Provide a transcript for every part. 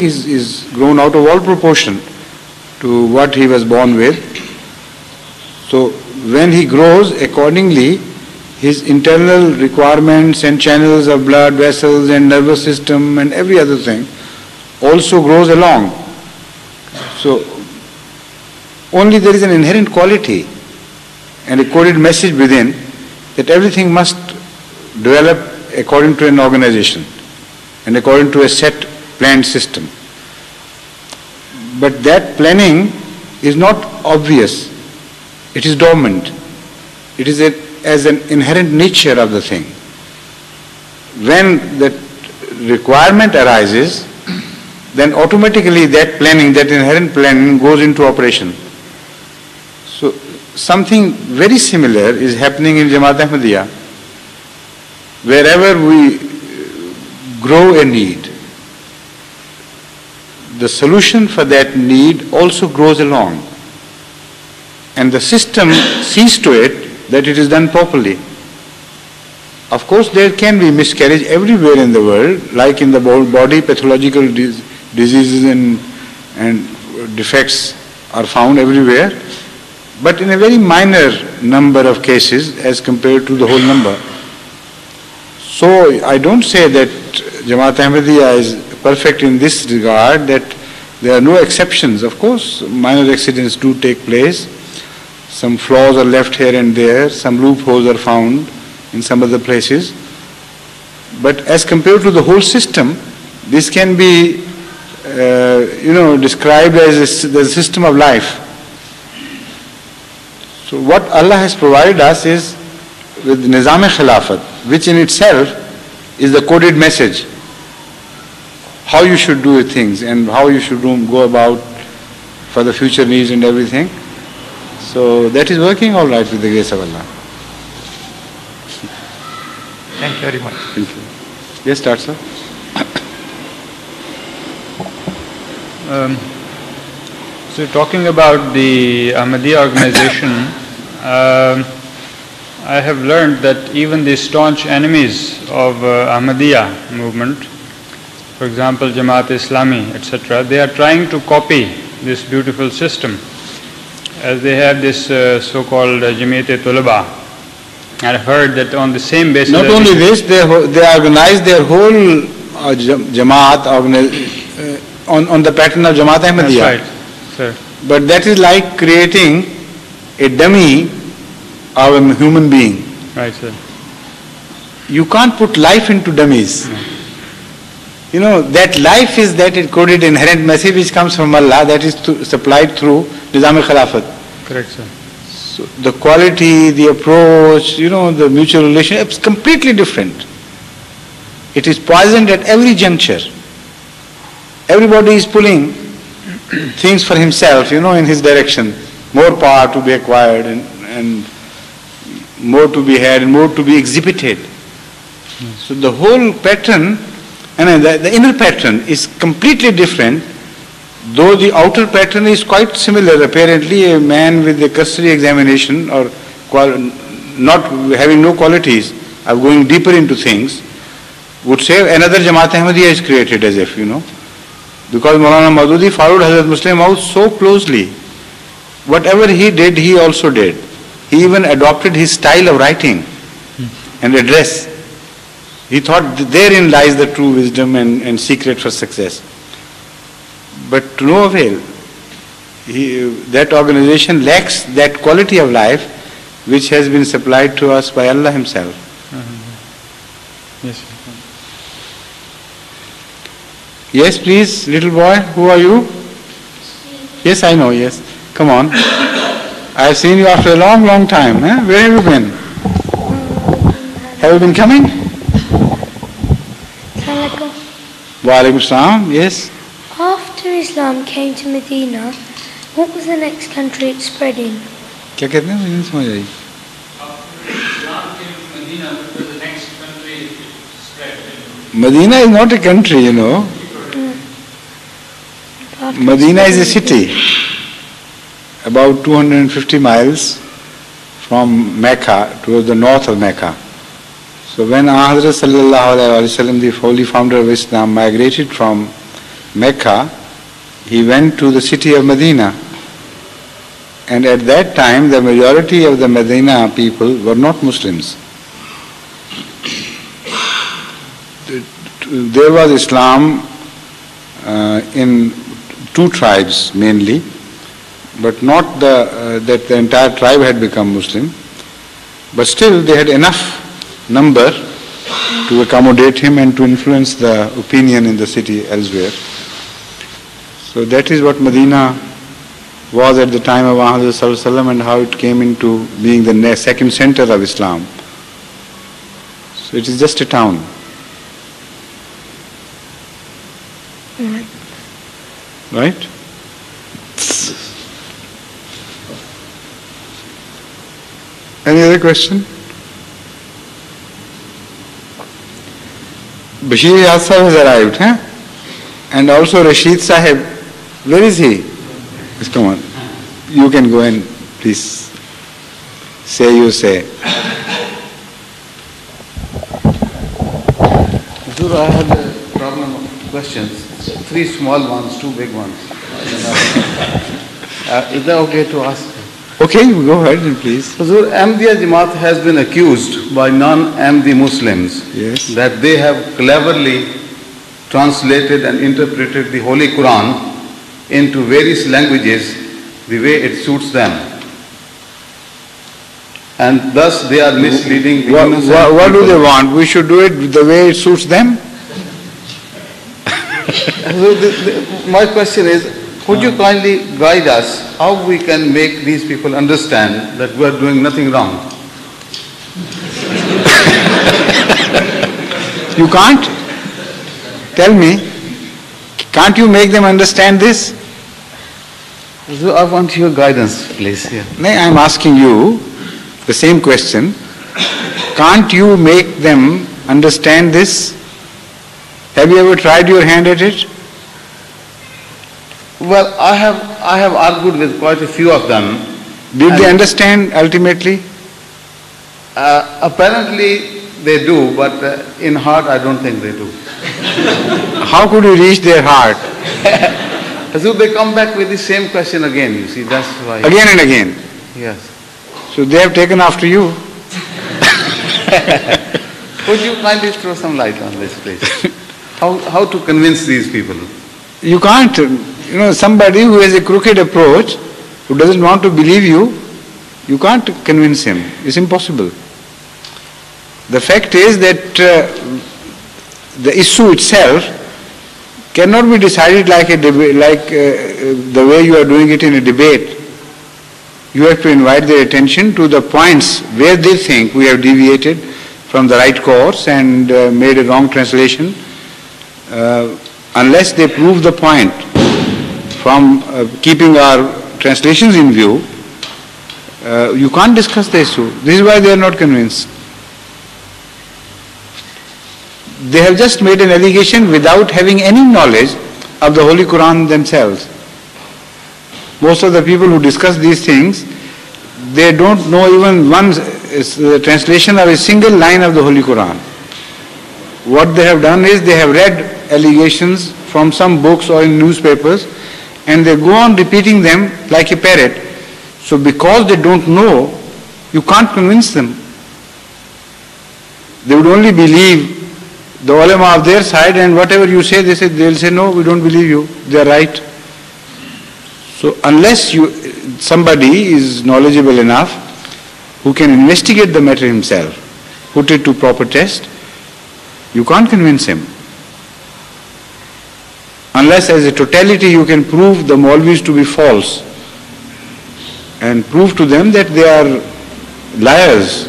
is grown out of all proportion to what he was born with. So when he grows, accordingly, his internal requirements and channels of blood, vessels and nervous system and every other thing also grows along. So only there is an inherent quality and a coded message within that everything must develop according to an organization and according to a set planned system. But that planning is not obvious. It is dormant. It is as an inherent nature of the thing. When that requirement arises, then automatically that planning, that inherent planning goes into operation. So something very similar is happening in Jamaat Ahmadiyya. Wherever we grow a need, the solution for that need also grows along. And the system sees to it that it is done properly. Of course, there can be miscarriage everywhere in the world, like in the body, pathological diseases and defects are found everywhere, but in a very minor number of cases as compared to the whole number. So I don't say that Jamaat Ahmadiyya is perfect in this regard, that there are no exceptions. Of course, minor accidents do take place. Some flaws are left here and there. Some loopholes are found in some other places. But as compared to the whole system, this can be, described as the system of life. So what Allah has provided us is with Nizam-e-Khilafat, which in itself is the coded message, how you should do things and how you should go about for the future needs and everything. So that is working all right with the grace of Allah. Thank you very much. Thank you. Yes, start, sir. So talking about the Ahmadiyya organization, I have learned that even the staunch enemies of Ahmadiyya movement, for example Jamaat Islami, etc., they are trying to copy this beautiful system, as they have this so-called Jamiat-e-Tulaba. I heard that on the same basis... Not only this, they organize their whole Jamaat on the pattern of Jamaat Ahmadiyya. That's right, sir. But that is like creating a dummy of a human being. Right, sir. You can't put life into dummies. No. You know, that life is that encoded inherent message which comes from Allah, that is supplied through Nizam-e-Khilafat. Correct, sir. So the quality, the approach, the mutual relationship is completely different. It is poisoned at every juncture. Everybody is pulling things for himself, in his direction. More power to be acquired and more to be had and more to be exhibited. Yes. So the whole pattern, and the inner pattern is completely different, though the outer pattern is quite similar. Apparently a man with a custody examination or not having no qualities of going deeper into things would say another Jamaat Ahmadiyya is created, as if, because Maulana Maududi followed Hadhrat Muslim Maud so closely. Whatever he did, he also did. He even adopted his style of writing and address. He thought therein lies the true wisdom and secret for success. But to no avail. That organization lacks that quality of life which has been supplied to us by Allah Himself. Yes, sir. Yes, please, little boy, who are you? Yes, I know, yes. Come on. I have seen you after a long, long time. Eh? Where have you been? Have you been coming? Wa alaikum salam, yes. After Islam came to Medina, what was the next country it spread in? क्या कहते हैं? मुझे नहीं समझ आई. After Islam came to Medina, what was the next country it spread in? Medina is not a country, Medina is a city, about 250 miles from Mecca, towards the north of Mecca. So when Hadhrat sallallahu alaihi wasallam, the holy founder of Islam, migrated from Mecca, he went to the city of Medina. And at that time, the majority of the Medina people were not Muslims. There was Islam in two tribes mainly, but not that the entire tribe had become Muslim. But still they had enough number to accommodate him and to influence the opinion in the city elsewhere. So that is what Medina was at the time of Hadhrat Sallallahu and how it came into being the second center of Islam. So it is just a town. Right? Any other question? Bashir Yaz Sahib has arrived, huh? And also Rashid Sahib. Where is he? Yes, come on. You can go and please say you say. Huzur, I had a problem of questions. 3 small ones, 2 big ones. Is that okay to ask? Okay, go ahead and please. Huzur, Ahmadiyya Jamaat has been accused by non-Ahmadi Muslims that they have cleverly translated and interpreted the Holy Quran into various languages the way it suits them. And thus they are misleading the innocent What do people. they want? We should do it the way it suits them? My question is, could you kindly guide us how we can make these people understand that we are doing nothing wrong? You can't? Tell me. Can't you make them understand this? So I want your guidance, please. Yeah. No, I'm asking you the same question. Can't you make them understand this? Have you ever tried your hand at it? Well, I have argued with quite a few of them. Did they understand ultimately? Apparently they do, but in heart I don't think they do. How could you reach their heart? So they come back with the same question again, you see, that's why. Again and again. Yes. So they have taken after you. Could you kindly throw some light on this, please? How to convince these people? You can't, somebody who has a crooked approach, who doesn't want to believe you, you can't convince him. It's impossible. The fact is that the issue itself cannot be decided like the way you are doing it in a debate. You have to invite their attention to the points where they think we have deviated from the right course and made a wrong translation. Unless they prove the point from keeping our translations in view, you can't discuss the issue. This is why they are not convinced. They have just made an allegation without having any knowledge of the Holy Quran themselves. Most of the people who discuss these things, they don't know even one translation of a single line of the Holy Quran. What they have done is they have read allegations from some books or in newspapers and they go on repeating them like a parrot. So because they don't know, you can't convince them. They would only believe the ulama of their side, and whatever you say, they'll say, no, we don't believe you, they are right. So unless somebody is knowledgeable enough who can investigate the matter himself, put it to proper test, you can't convince him. Unless as a totality you can prove the Maulvis to be false and prove to them that they are liars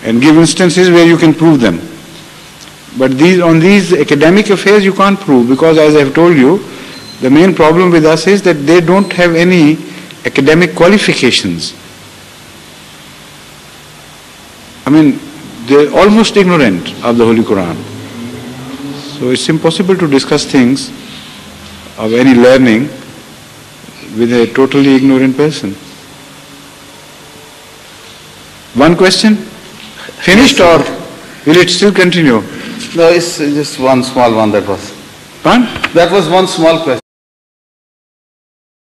and give instances where you can prove them. But on these academic affairs you can't prove, because as I have told you, the main problem with us is that they don't have any academic qualifications. I mean, they're almost ignorant of the Holy Quran. So it's impossible to discuss things of any learning with a totally ignorant person. One question? Finished, or will it still continue? No, it's just one small one that was. One? That was one small question.